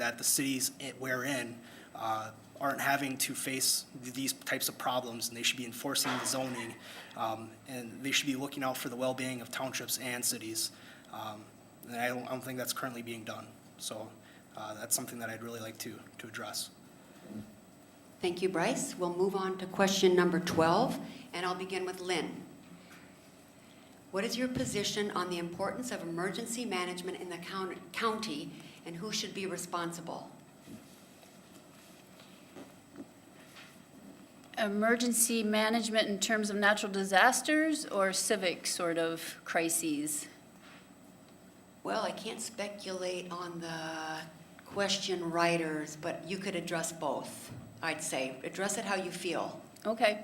that the cities we're in aren't having to face these types of problems, and they should be enforcing the zoning, and they should be looking out for the well-being of townships and cities. And I don't think that's currently being done. So that's something that I'd really like to address. Thank you, Bryce. We'll move on to question number 12, and I'll begin with Lynn. What is your position on the importance of emergency management in the county, and who should be responsible? Emergency management in terms of natural disasters or civic sort of crises? Well, I can't speculate on the question writers, but you could address both, I'd say. Address it how you feel. Okay.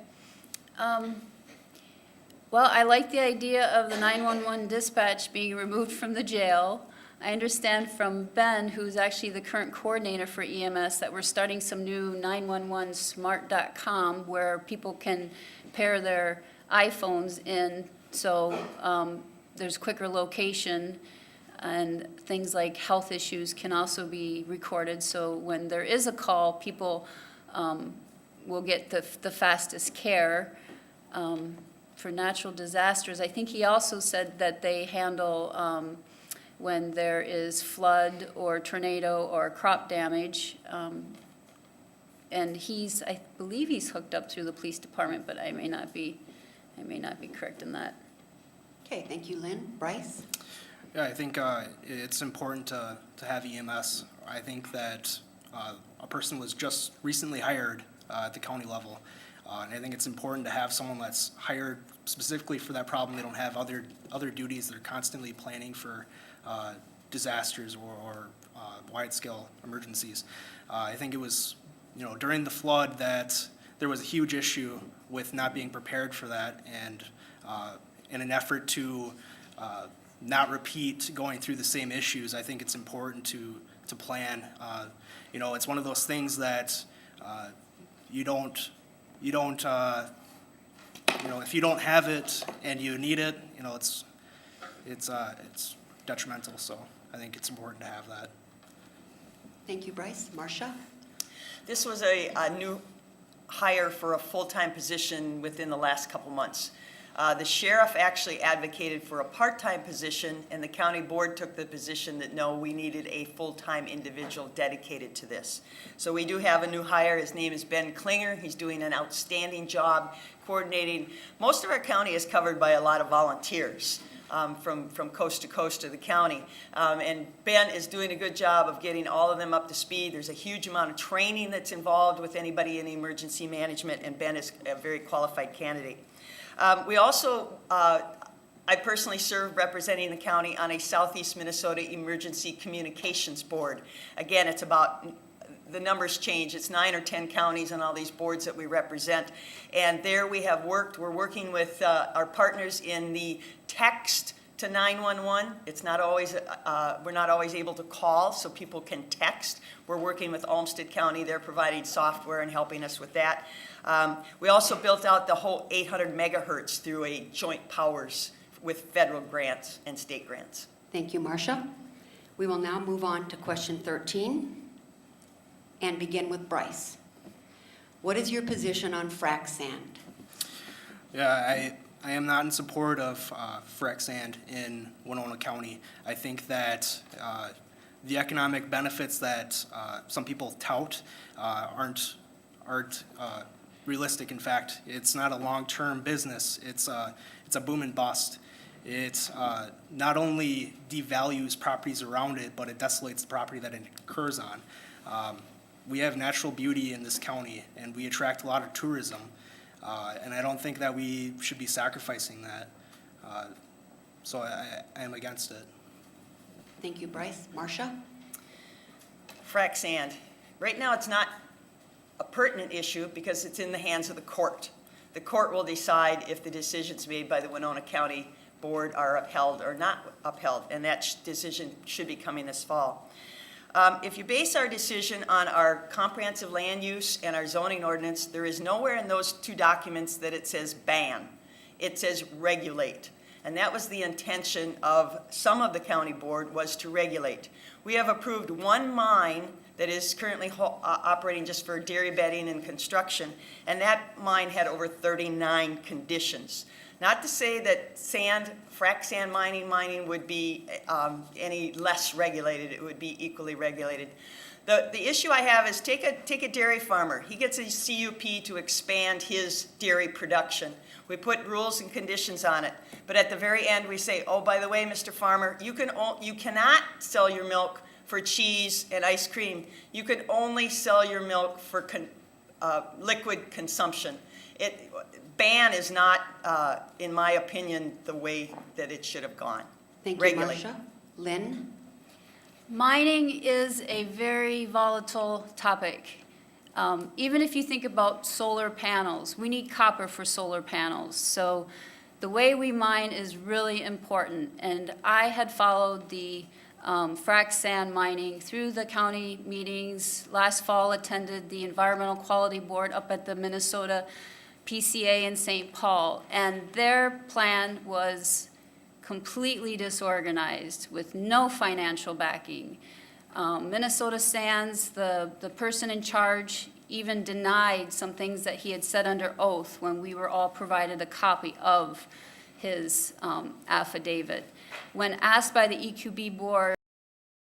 Well, I like the idea of the 911 dispatch being removed from the jail. I understand from Ben, who's actually the current coordinator for EMS, that we're starting some new 911smart.com where people can pair their iPhones in, so there's quicker location, and things like health issues can also be recorded. So when there is a call, people will get the fastest care. For natural disasters, I think he also said that they handle when there is flood or tornado or crop damage. And I believe he's hooked up through the police department, but I may not be correct in that. Okay, thank you, Lynn. Bryce? Yeah, I think it's important to have EMS. I think that a person was just recently hired at the county level. And I think it's important to have someone that's hired specifically for that problem. They don't have other duties. They're constantly planning for disasters or wide-scale emergencies. I think it was, during the flood that there was a huge issue with not being prepared for that, and in an effort to not repeat going through the same issues, I think it's important to plan. It's one of those things that you don't, if you don't have it and you need it, it's detrimental. So I think it's important to have that. Thank you, Bryce. Marcia? This was a new hire for a full-time position within the last couple months. The sheriff actually advocated for a part-time position, and the county board took the position that no, we needed a full-time individual dedicated to this. So we do have a new hire. His name is Ben Klinger. He's doing an outstanding job coordinating. Most of our county is covered by a lot of volunteers from coast to coast of the county. And Ben is doing a good job of getting all of them up to speed. There's a huge amount of training that's involved with anybody in emergency management, and Ben is a very qualified candidate. We also, I personally serve representing the county on a Southeast Minnesota Emergency Communications Board. Again, it's about, the numbers change. It's 9 or 10 counties on all these boards that we represent. And there we have worked. We're working with our partners in the text to 911. It's not always, we're not always able to call, so people can text. We're working with Olmsted County. They're providing software and helping us with that. We also built out the whole 800 megahertz through a joint powers with federal grants and state grants. Thank you, Marcia. We will now move on to question 13 and begin with Bryce. What is your position on frac sand? Yeah, I am not in support of frac sand in Winona County. I think that the economic benefits that some people tout aren't realistic. In fact, it's not a long-term business. It's a boom and bust. It not only devalues properties around it, but it desolates the property that it occurs on. We have natural beauty in this county, and we attract a lot of tourism, and I don't think that we should be sacrificing that. So I am against it. Thank you, Bryce. Marcia? Frac sand. Right now, it's not a pertinent issue because it's in the hands of the court. The court will decide if the decisions made by the Winona County Board are upheld or not upheld, and that decision should be coming this fall. If you base our decision on our comprehensive land use and our zoning ordinance, there is nowhere in those two documents that it says ban. It says regulate. And that was the intention of some of the county board, was to regulate. We have approved one mine that is currently operating just for dairy bedding and construction, and that mine had over 39 conditions. Not to say that frac sand mining would be any less regulated. It would be equally regulated. The issue I have is take a dairy farmer. He gets a CUP to expand his dairy production. We put rules and conditions on it, but at the very end we say, oh, by the way, Mr. Farmer, you cannot sell your milk for cheese and ice cream. You can only sell your milk for liquid consumption. Ban is not, in my opinion, the way that it should have gone. Thank you, Regulate. Marcia. Lynn? Mining is a very volatile topic. Even if you think about solar panels, we need copper for solar panels. So the way we mine is really important. And I had followed the frac sand mining through the county meetings. Last fall attended the Environmental Quality Board up at the Minnesota PCA in St. Paul. And their plan was completely disorganized with no financial backing. Minnesota Sands, the person in charge, even denied some things that he had said under oath when we were all provided a copy of his affidavit. When asked by the EQB board